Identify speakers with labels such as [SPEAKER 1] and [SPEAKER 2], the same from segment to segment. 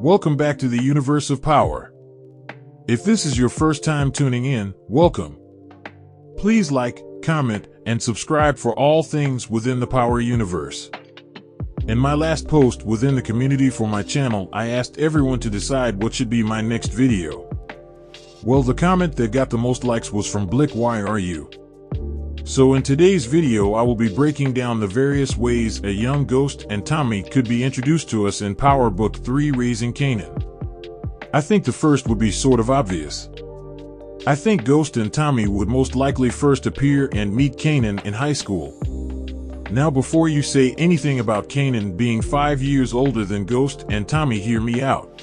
[SPEAKER 1] Welcome back to the universe of power. If this is your first time tuning in, welcome. Please like, comment, and subscribe for all things within the Power universe. In my last post within the community for my channel, I asked everyone to decide what should be my next video. Well, the comment that got the most likes was from Blick. Why are you? So in today's video I will be breaking down the various ways a young Ghost and Tommy could be introduced to us in Power Book 3 Raising Kanan. I think the first would be sort of obvious. I think Ghost and Tommy would most likely first appear and meet Kanan in high school. Now before you say anything about Kanan being 5 years older than Ghost and Tommy, hear me out.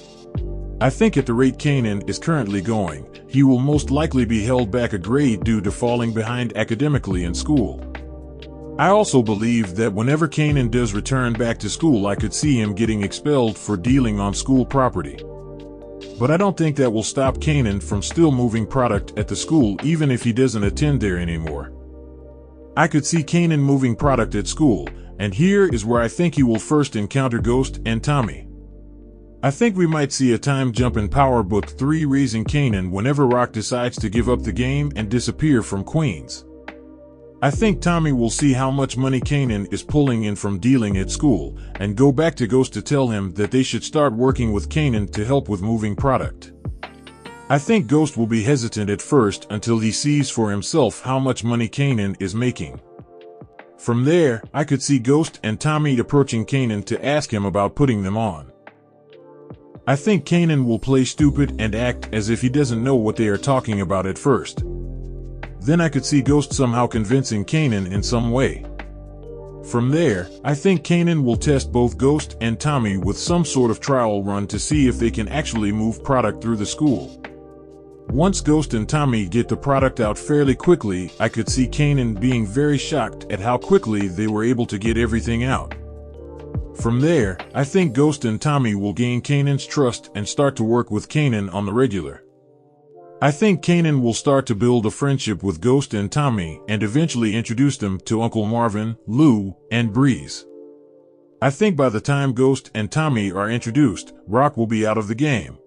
[SPEAKER 1] I think at the rate Kanan is currently going, he will most likely be held back a grade due to falling behind academically in school. I also believe that whenever Kanan does return back to school, I could see him getting expelled for dealing on school property. But I don't think that will stop Kanan from still moving product at the school even if he doesn't attend there anymore. I could see Kanan moving product at school, and here is where I think he will first encounter Ghost and Tommy. I think we might see a time jump in Power Book 3 Raising Kanan whenever Rock decides to give up the game and disappear from Queens. I think Tommy will see how much money Kanan is pulling in from dealing at school, and go back to Ghost to tell him that they should start working with Kanan to help with moving product. I think Ghost will be hesitant at first until he sees for himself how much money Kanan is making. From there, I could see Ghost and Tommy approaching Kanan to ask him about putting them on. I think Kanan will play stupid and act as if he doesn't know what they are talking about at first. Then I could see Ghost somehow convincing Kanan in some way. From there, I think Kanan will test both Ghost and Tommy with some sort of trial run to see if they can actually move product through the school. Once Ghost and Tommy get the product out fairly quickly, I could see Kanan being very shocked at how quickly they were able to get everything out. From there, I think Ghost and Tommy will gain Kanan's trust and start to work with Kanan on the regular. I think Kanan will start to build a friendship with Ghost and Tommy and eventually introduce them to Uncle Marvin, Lou, and Breeze. I think by the time Ghost and Tommy are introduced, Rock will be out of the game.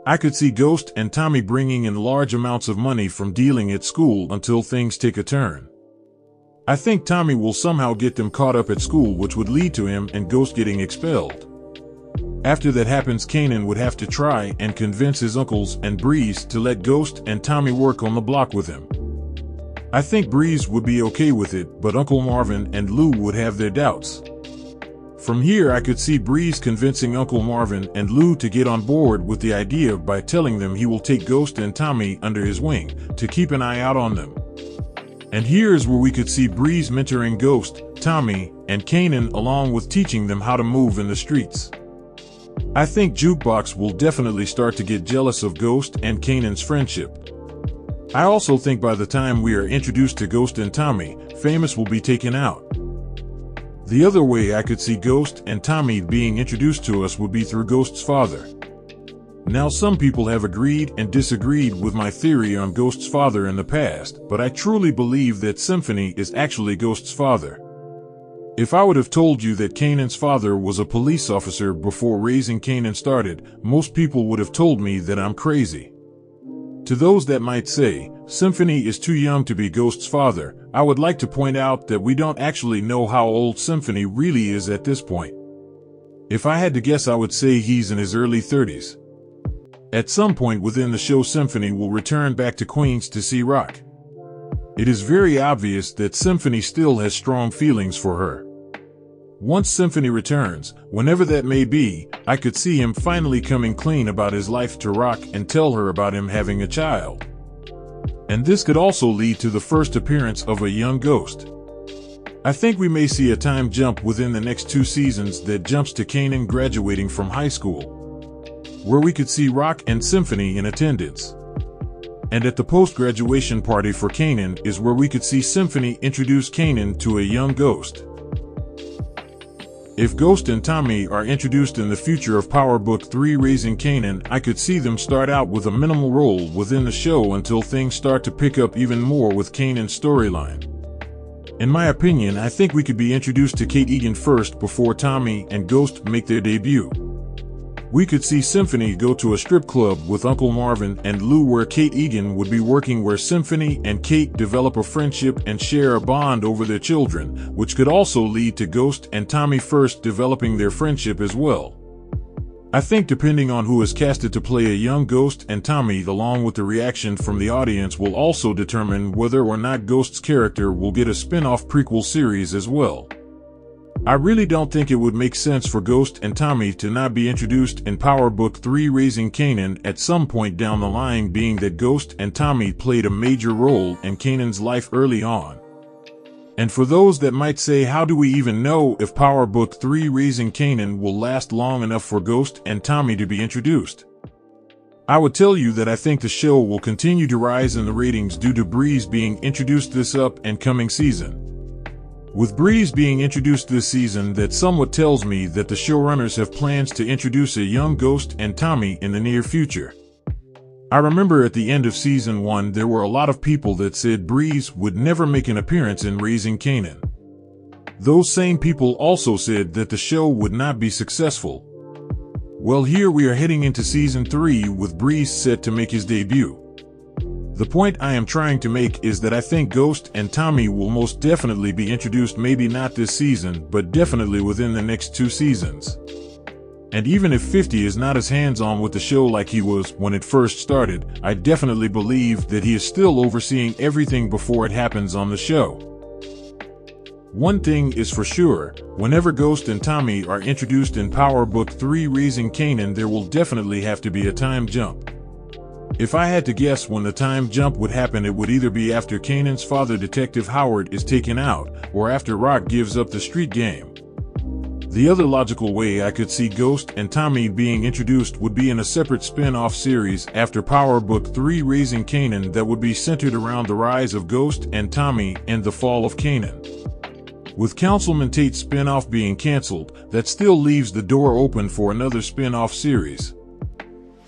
[SPEAKER 1] I could see Ghost and Tommy bringing in large amounts of money from dealing at school until things take a turn. I think Tommy will somehow get them caught up at school, which would lead to him and Ghost getting expelled. After that happens, Kanan would have to try and convince his uncles and Breeze to let Ghost and Tommy work on the block with him. I think Breeze would be okay with it, but Uncle Marvin and Lou would have their doubts. From here, I could see Breeze convincing Uncle Marvin and Lou to get on board with the idea by telling them he will take Ghost and Tommy under his wing to keep an eye out on them. And here's where we could see Breeze mentoring Ghost, Tommy, and Kanan along with teaching them how to move in the streets. I think Jukebox will definitely start to get jealous of Ghost and Kanan's friendship. I also think by the time we are introduced to Ghost and Tommy, Famous will be taken out. The other way I could see Ghost and Tommy being introduced to us would be through Ghost's father. Now some people have agreed and disagreed with my theory on Ghost's father in the past, but I truly believe that Symphony is actually Ghost's father. If I would have told you that Kanan's father was a police officer before Raising Kanan started, most people would have told me that I'm crazy. To those that might say, Symphony is too young to be Ghost's father, I would like to point out that we don't actually know how old Symphony really is at this point. If I had to guess, I would say he's in his early 30s. At some point within the show, Symphony will return back to Queens to see Rock. It is very obvious that Symphony still has strong feelings for her. Once Symphony returns, whenever that may be, I could see him finally coming clean about his life to Rock and tell her about him having a child. And this could also lead to the first appearance of a young Ghost. I think we may see a time jump within the next 2 seasons that jumps to Kanan graduating from high school, where we could see Rock and Symphony in attendance. And at the post-graduation party for Kanan is where we could see Symphony introduce Kanan to a young Ghost. If Ghost and Tommy are introduced in the future of Power Book 3 Raising Kanan, I could see them start out with a minimal role within the show until things start to pick up even more with Kanan's storyline. In my opinion, I think we could be introduced to Kate Egan first before Tommy and Ghost make their debut. We could see Symphony go to a strip club with Uncle Marvin and Lou, where Kate Egan would be working, where Symphony and Kate develop a friendship and share a bond over their children, which could also lead to Ghost and Tommy first developing their friendship as well. I think depending on who is casted to play a young Ghost and Tommy, along with the reaction from the audience, will also determine whether or not Ghost's character will get a spin-off prequel series as well. I really don't think it would make sense for Ghost and Tommy to not be introduced in Power Book 3 Raising Kanan at some point down the line, being that Ghost and Tommy played a major role in Kanan's life early on. And for those that might say, how do we even know if Power Book 3 Raising Kanan will last long enough for Ghost and Tommy to be introduced? I would tell you that I think the show will continue to rise in the ratings due to Breeze being introduced this up and coming season. With Breeze being introduced this season, that somewhat tells me that the showrunners have plans to introduce a young Ghost and Tommy in the near future. I remember at the end of season 1 there were a lot of people that said Breeze would never make an appearance in Raising Kanan. Those same people also said that the show would not be successful. Well, here we are heading into season 3 with Breeze set to make his debut. The point I am trying to make is that I think Ghost and Tommy will most definitely be introduced, maybe not this season, but definitely within the next 2 seasons. And even if 50 is not as hands-on with the show like he was when it first started, I definitely believe that he is still overseeing everything before it happens on the show. One thing is for sure, whenever Ghost and Tommy are introduced in Power Book 3 Raising Kanan, there will definitely have to be a time jump. If I had to guess when the time jump would happen, it would either be after Kanan's father, Detective Howard, is taken out, or after Rock gives up the street game. The other logical way I could see Ghost and Tommy being introduced would be in a separate spin-off series after Power Book 3 Raising Kanan that would be centered around the rise of Ghost and Tommy and the fall of Kanan. With Councilman Tate's spin-off being cancelled, that still leaves the door open for another spin-off series.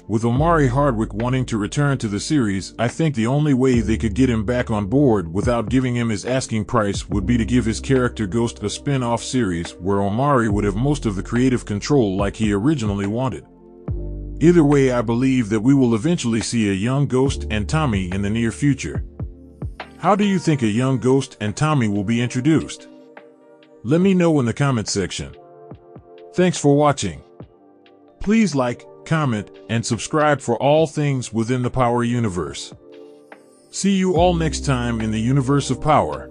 [SPEAKER 1] With Omari Hardwick wanting to return to the series, I think the only way they could get him back on board without giving him his asking price would be to give his character Ghost a spin-off series where Omari would have most of the creative control like he originally wanted. Either way, I believe that we will eventually see a young Ghost and Tommy in the near future. How do you think a young Ghost and Tommy will be introduced? Let me know in the comment section. Thanks for watching. Please like, comment, and subscribe for all things within the Power universe. See you all next time in the universe of Power.